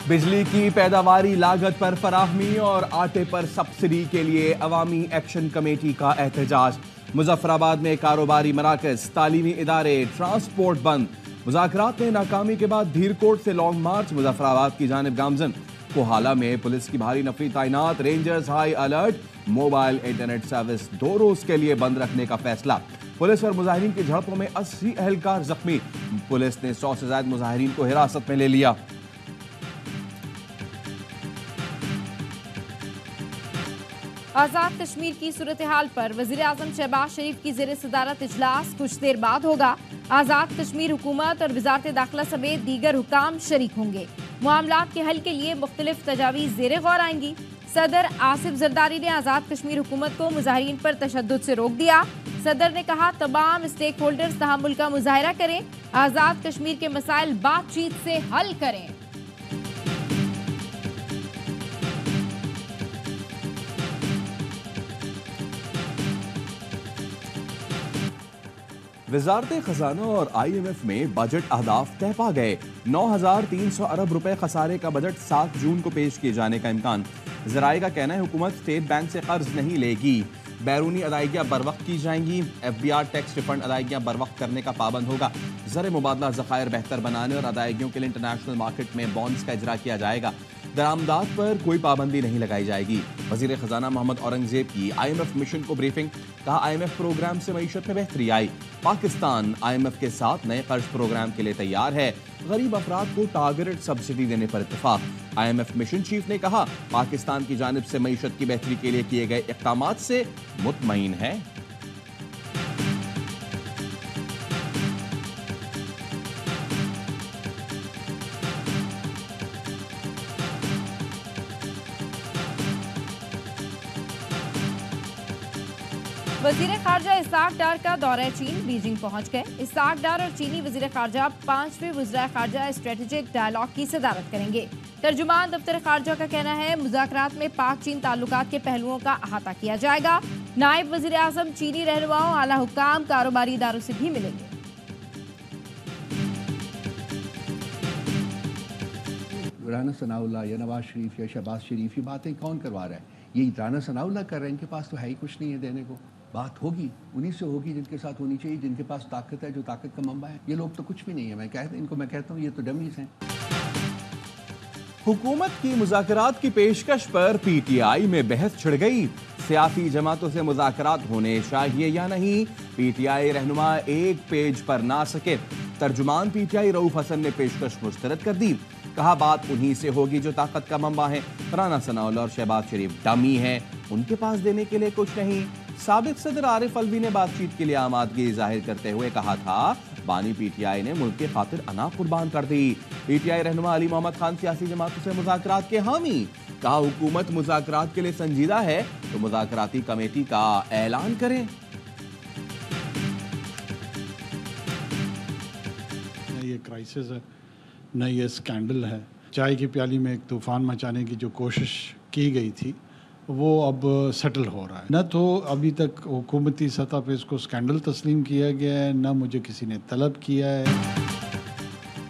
बिजली की पैदावारी लागत पर फराहमी और आटे पर सब्सिडी के लिए अवामी एक्शन कमेटी का एहतजाज। मुजफ्फराबाद में कारोबारी मराकज, तालीमी इदारे, ट्रांसपोर्ट बंद। मुज़ाकरात में नाकामी के बाद धीरकोट से लॉन्ग मार्च मुजफ्फराबाद की जानिब गामजन। कोहाला में पुलिस की भारी नफरी तैनात, rangers high alert. Mobile internet service 2 रोज के लिए बंद रखने का फैसला। पुलिस और मुजाहिरीन की झड़पों में 80 एहलकार जख्मी। पुलिस ने 100 से ज्यादा मुजाहिरीन को हिरासत में ले लिया। आजाद कश्मीर की सूरत हाल पर वजीर आजम शहबाज शरीफ की जेर सदारत इजलास कुछ देर बाद होगा। आजाद कश्मीर हुकूमत और वजारत दाखिला समेत दीगर हुकाम शरीक होंगे। मामलात के हल के लिए मुख्तलिफ तजावीज़ ज़ेरे गौर आएंगी। सदर आसिफ जरदारी ने आजाद कश्मीर हुकूमत को मुजाहिरीन पर तशद्दुद से रोक दिया। सदर ने कहा तमाम स्टेक होल्डर्स तहम्मुल का मुजाहरा करें, आजाद कश्मीर के मसाइल बातचीत से हल करें। वजारत खजाना और IMF में बजट अहदाफ तय पा गए। 9,300 अरब रुपए खसारे का बजट 7 जून को पेश किए जाने का इम्कान। ज़राए का कहना है हुकूमत स्टेट बैंक से कर्ज नहीं लेगी। बैरूनी अदायगियाँ बर वक्त की जाएंगी। FBR टैक्स रिफंड अदायगियाँ बर वक्त करने का पाबंद होगा। ज़र मुबादला ज़खायर बेहतर बनाने और अदायगियों के लिए इंटरनेशनल मार्केट में बॉन्ड्स का इजरा किया जाएगा। दरामदात पर कोई पाबंदी नहीं लगाई जाएगी। वजीर खजाना मोहम्मद औरंगजेब की IMF मिशन को ब्रीफिंग। कहा IMF प्रोग्राम से मईशत में बेहतरी आई। पाकिस्तान IMF के साथ नए कर्ज प्रोग्राम के लिए तैयार है। गरीब अफराद को टारगेटेड सब्सिडी देने पर इत्तेफाक। IMF मिशन चीफ ने कहा पाकिस्तान की जानिब से मईशत की बेहतरी के लिए किए गए इक़दामात से मुतमईन है। वजीर खारजा इसाक डार का दौरा चीन बीजिंग पहुंच गए। इसाक डार और चीनी वजीर खारजा 5वें वज़ीर खारजा स्ट्रेटेजिक डायलॉग की सदारत करेंगे। तर्जुमान दफ्तर खारजा का कहना है मुज़ाकरात में पाक चीन ताल्लुकात के पहलुओं का अहाता किया जाएगा। नायब वजीर आज़म चीनी रहनुमाओं, आला हुक्काम, कारोबारी इदारों से भी मिलेंगे। राना सनाउल्लाह या नवाज शरीफ या शहबाज शरीफ, ये बातें कौन करवा रहा है? ये राना सनाउल्लाह कर रहे हैं। इनके पास तो है ही कुछ नहीं है देने को। बात होगी उन्हीं से होगी जिनके साथ होनी चाहिए, जिनके पास ताकत है, जो ताकत का मंबा है। ये लोग तो कुछ भी नहीं है। मैं कहता हूँ ये तो डमीज हैं। हुकूमत की मुज़ाकरात की पेशकश पर PTI में बहस छिड़ गई। सियासी जमातों से मुज़ाकरात होने चाहिए या नहीं, PTI रहनुमा एक पेज पर ना सके। तर्जुमान PTI रऊफ हसन ने पेशकश मुस्तरद कर दी। कहा बात उन्हीं से होगी जो ताकत का मंबा है। राना सनाउल्लाह और शहबाज शरीफ डमी हैं, उनके पास देने के लिए कुछ नहीं। साबिक सदर आरिफ अलवी ने बातचीत के लिए आमादगी जाहिर करते हुए कहा था बानी PTI ने मुल्क के खातिर अना कुर्बान कर दी। PTI रहनुमा अली मोहम्मद खान सियासी जमातों से मुज़ाकरात के हामी। कहा हुकूमत मुज़ाकरात के लिए संजीदा है तो मुज़ाकराती कमेटी का ऐलान करें। ये क्राइसिस है न ये स्कैंडल है। चाय की प्याली में एक तूफान मचाने की जो कोशिश की गई थी वो अब सेटल हो रहा है। न तो अभी तक हुकूमती सतह पे इसको स्कैंडल तस्लीम किया गया है, न मुझे किसी ने तलब किया है।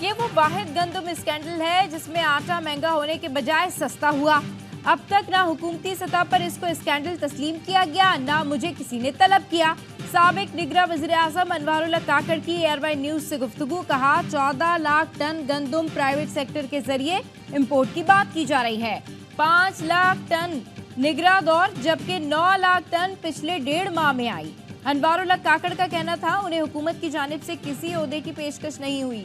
ये वो वाहिद गंदम स्कैंडल है जिसमें आटा महंगा होने के बजाय सस्ता हुआ। अब तक ना हुकूमती सतह पर इसको स्कैंडल तस्लीम किया गया, ना मुझे किसी ने तलब किया। साबिक निगरान वज़ीर आज़म अनवारुल्लाह काकड़ की एयरवाइन न्यूज़ से गुफ्तगू। कहा 14 लाख टन गंदम प्राइवेट सेक्टर के जरिए इम्पोर्ट की बात की जा रही है। 5 लाख टन निगरा दौर, जबकि 9 लाख टन पिछले 1.5 माह में आई। अनवारुल्लाह काकड़ का कहना था उन्हें हुकूमत की जानिब से किसी ओहदे की पेशकश नहीं हुई।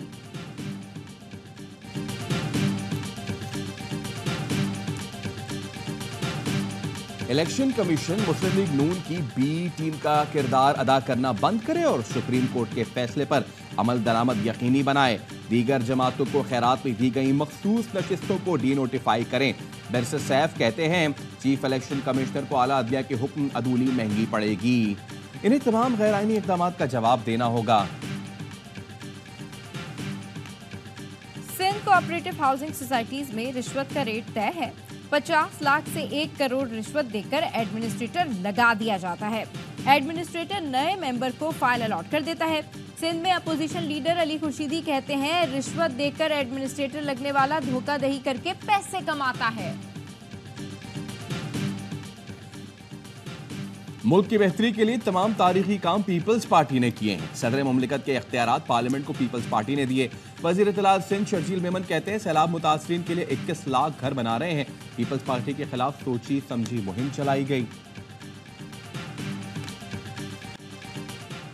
इलेक्शन कमीशन मुस्लिम लीग नून की B टीम का किरदार अदा करना बंद करे और सुप्रीम कोर्ट के फैसले पर अमल दरामद यकीनी बनाए। दीगर जमातों को खैरात में दी गई मखसूस नशिस्तों को डीनोटिफाई करें। बैरिस्टर सैफ कहते हैं चीफ इलेक्शन कमिश्नर को आला अदलिया की हुक्म अदूली महंगी पड़ेगी। इन्हें तमाम गैर आईनी इक़दाम का जवाब देना होगा। सिंध कोऑपरेटिव हाउसिंग सोसाइटीज में रिश्वत का रेट तय है। 50 लाख से 1 करोड़ रिश्वत देकर एडमिनिस्ट्रेटर लगा दिया जाता है। एडमिनिस्ट्रेटर नए मेंबर को फाइल अलॉट कर देता है। सिंध में अपोजिशन लीडर अली खुर्शीदी कहते हैं रिश्वत देकर एडमिनिस्ट्रेटर लगने वाला धोखाधड़ी करके पैसे कमाता है। मुल्क की बेहतरी के लिए तमाम तारीखी काम पीपल्स पार्टी ने किए हैं। सदर मुमलिकत के इख्तियारात पार्लियामेंट को पीपल्स पार्टी ने दिए। वजीर इत्तलात सिंध शर्जील मेमन कहते हैं सैलाब मुतासरीन के लिए 21 लाख घर बना रहे हैं। पीपल्स पार्टी के खिलाफ सोची समझी मुहिम चलाई गई।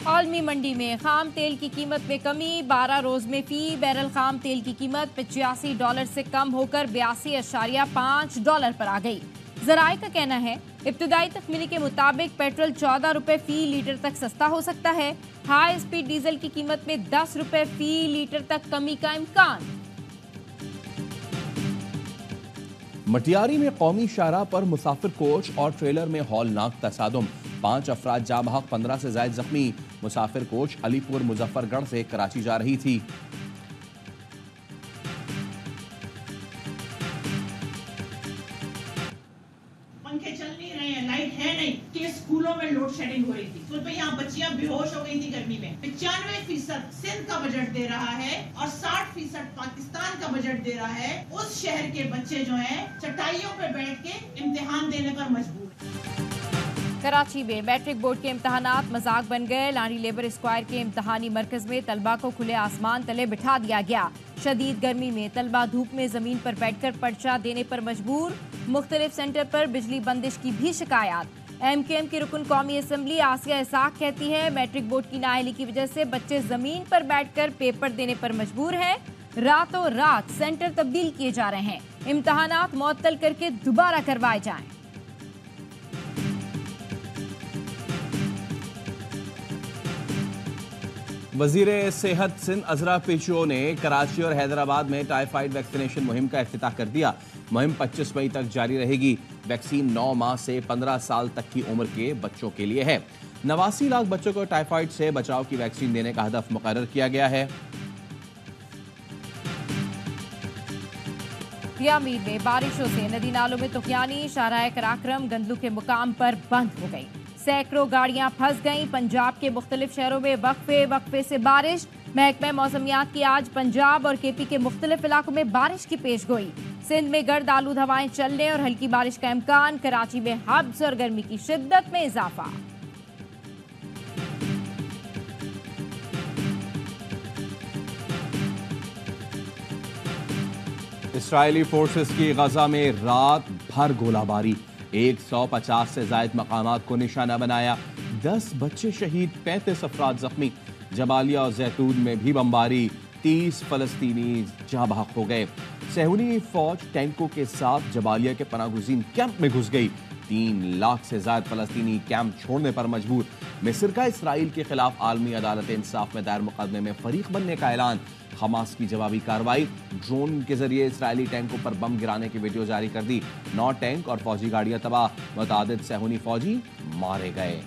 आलमी मंडी में खाम तेल की कीमत में कमी, 12 रोज में फी बैरल खाम तेल की कीमत $85 से कम होकर $82.5 पर आ गई। ज़राए का कहना है इब्तदाई तखमीने के मुताबिक पेट्रोल 14 रुपए फी लीटर तक सस्ता हो सकता है। हाई स्पीड डीजल की कीमत में 10 रुपए फी लीटर तक कमी का इम्कान। मटियारी में कौमी शाहराह पर मुसाफिर कोच और ट्रेलर में हौलनाक तसादुम, 5 अफराद जाँ बहक, 15 से ज्यादा जख्मी। मुसाफिर कोच अलीपुर मुजफ्फरगढ़ से कराची जा रही थी। पंखे चल नहीं रहे हैं, लाइट है नहीं कि स्कूलों में लोड शेडिंग हो रही थी। स्कूल पे यहाँ बच्चियां बेहोश हो गई थी गर्मी में। 95% सिंध का बजट दे रहा है और 60% पाकिस्तान का बजट दे रहा है। उस शहर के बच्चे जो हैं चटाइयों पे बैठ के इम्तिहान देने पर मजबूर। कराची में मैट्रिक बोर्ड के इम्तहानात मजाक बन गए। लानी लेबर स्क्वायर के इम्तहानी मरकज में तलबा को खुले आसमान तले बिठा दिया गया। शदीद गर्मी में तलबा धूप में जमीन पर बैठकर पर्चा देने पर मजबूर। मुख्तलिफ सेंटर पर बिजली बंदिश की भी शिकायत। MKM की रुकन कौमी असम्बली आसिया इसाक कहती है मैट्रिक बोर्ड की नाअहली की वजह से बच्चे जमीन पर बैठकर पेपर देने पर मजबूर हैं। रातों रात सेंटर तब्दील किए जा रहे हैं। इम्तहानात मुअत्तल करके दोबारा करवाए जाएं। वजीर सेहत सिंध अजरा पेशो ने कराची और हैदराबाद में टाइफाइड वैक्सीनेशन मुहिम का इफ्तिताह कर दिया। मुहिम 25 मई तक जारी रहेगी। वैक्सीन 9 माह से 15 साल तक की उम्र के बच्चों के लिए है। 89 लाख बच्चों को टाइफाइड से बचाव की वैक्सीन देने का हदफ मुकर्रर किया गया है। पियामीर में बारिशों से नदी नालों में तुफयानी, शाहराह कराक्रम गंदलू के मुकाम पर बंद हो गई। सैकड़ों गाड़ियां फंस गईं। पंजाब के मुख्तलिफ शहरों में वक्फे से बारिश। महकमा मौसमियात की आज पंजाब और KP के मुख्तलिफ इलाकों में बारिश की पेशगोई। सिंध में गर्द आलूद हवाएं चलने और हल्की बारिश का इम्कान। कराची में हब्स और गर्मी की शिद्दत में इजाफा। इसराइली फोर्सेस की गजा में रात भर गोलाबारी, 150 से ज्यादा मकामात को निशाना बनाया। 10 बच्चे शहीद, 35 अफराद जख्मी। जबालिया और जैतून में भी बमबारी, 30 फलस्तीनी जहाँ बहक हो गए। सहूनी फौज टैंकों के साथ जबालिया के पनागुज़ीन कैंप में घुस गई। 3 लाख से ज्यादा फलस्तीनी कैंप छोड़ने पर मजबूर। मिस्र का इसराइल के खिलाफ आलमी अदालत इंसाफ में दायर मुकदमे में फरीक बनने का ऐलान। हमास की जवाबी कार्रवाई, ड्रोन के जरिए इसराइली टैंकों पर बम गिराने की वीडियो जारी कर दी। 9 टैंक और फौजी गाड़ियां तबाह, मुतादिद सहूनी फौजी मारे गए।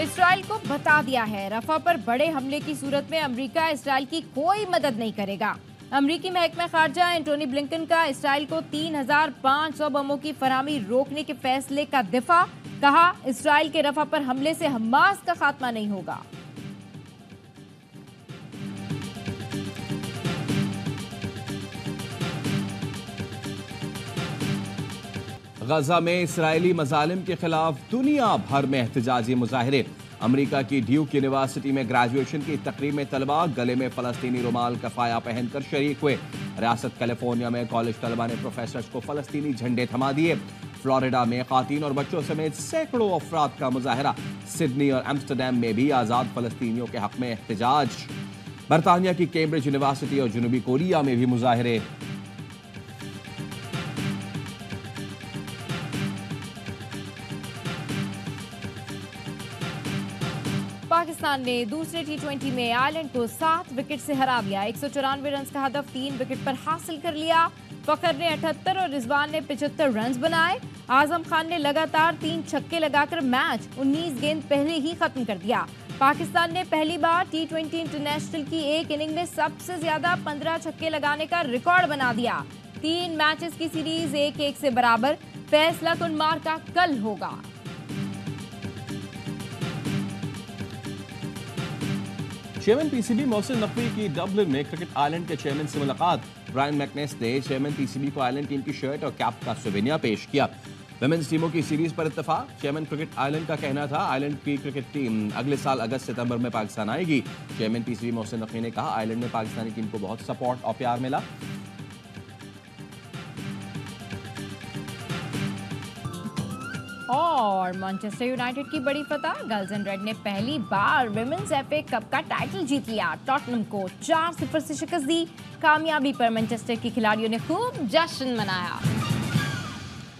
इसराइल को बता दिया है रफा पर बड़े हमले की सूरत में अमेरिका इसराइल की कोई मदद नहीं करेगा। अमेरिकी महकमा खारजा एंटोनी ब्लिंकन का इसराइल को 3500 बमों की फराहमी रोकने के फैसले का दिफा। कहा इसराइल के रफा पर हमले से हमास का खात्मा नहीं होगा। गजा में इसराइली मजालिम के खिलाफ दुनिया भर में एहतजाजी मुजाहिरे। अमेरिका की ड्यूक यूनिवर्सिटी में ग्रेजुएशन की तकरीब में तलबा गले में फलस्तीनी रुमाल कफाया पहनकर शरीक हुए। रियासत कैलिफोर्निया में कॉलेज तलबा ने प्रोफेसर्स को फलस्तीनी झंडे थमा दिए। फ्लोरिडा में खातीन और बच्चों समेत सैकड़ों अफराद का मुजाहरा। सिडनी और एम्स्टरडैम में भी आज़ाद फलस्तीनियों के हक में एहतजाज। बरतानिया की कैम्ब्रिज यूनिवर्सिटी और जनूबी कोरिया में भी मुजाहरे। पाकिस्तान ने दूसरे T20 में आयरलैंड को 7 विकेट से हरा दिया। 194 रन का हदफ 3 विकेट पर हासिल कर लिया। फखर ने 78 और रिजवान ने 75 रन बनाए। आजम खान ने लगातार 3 छक्के लगाकर मैच 19 गेंद पहले ही खत्म कर दिया। पाकिस्तान ने पहली बार T20 इंटरनेशनल की एक इनिंग में सबसे ज्यादा 15 छक्के लगाने का रिकॉर्ड बना दिया। 3 मैचेस की सीरीज 1-1 से बराबर। फैसला कुनमार का कल होगा। चेयरमैन पीसीबी मोहसिन नकवी की डबलिन में क्रिकेट आइलैंड के चेयरमैन से मुलाकात। ब्रायन मैकनेस ने चेयरमैन पीसीबी को आइलैंड टीम की शर्ट और कैप का सुवेनिया पेश किया। विमेंस टीमों की सीरीज पर इत्तेफाक। चेयरमैन क्रिकेट आइलैंड का कहना था आइलैंड की क्रिकेट टीम अगले साल अगस्त सितंबर में पाकिस्तान आएगी। चेयरमैन पीसीबी मोहसिन नकवी ने कहा आइलैंड में पाकिस्तानी टीम को बहुत सपोर्ट और प्यार मिला। और मैनचेस्टर यूनाइटेड की बड़ी फतह, गर्ल्स एंड रेड ने पहली बार विमेंस एफए कप का टाइटल जीत लिया। टॉटनहम को 4-0 से शिकस्त दी। कामयाबी पर मैनचेस्टर के खिलाड़ियों ने खूब जश्न मनाया।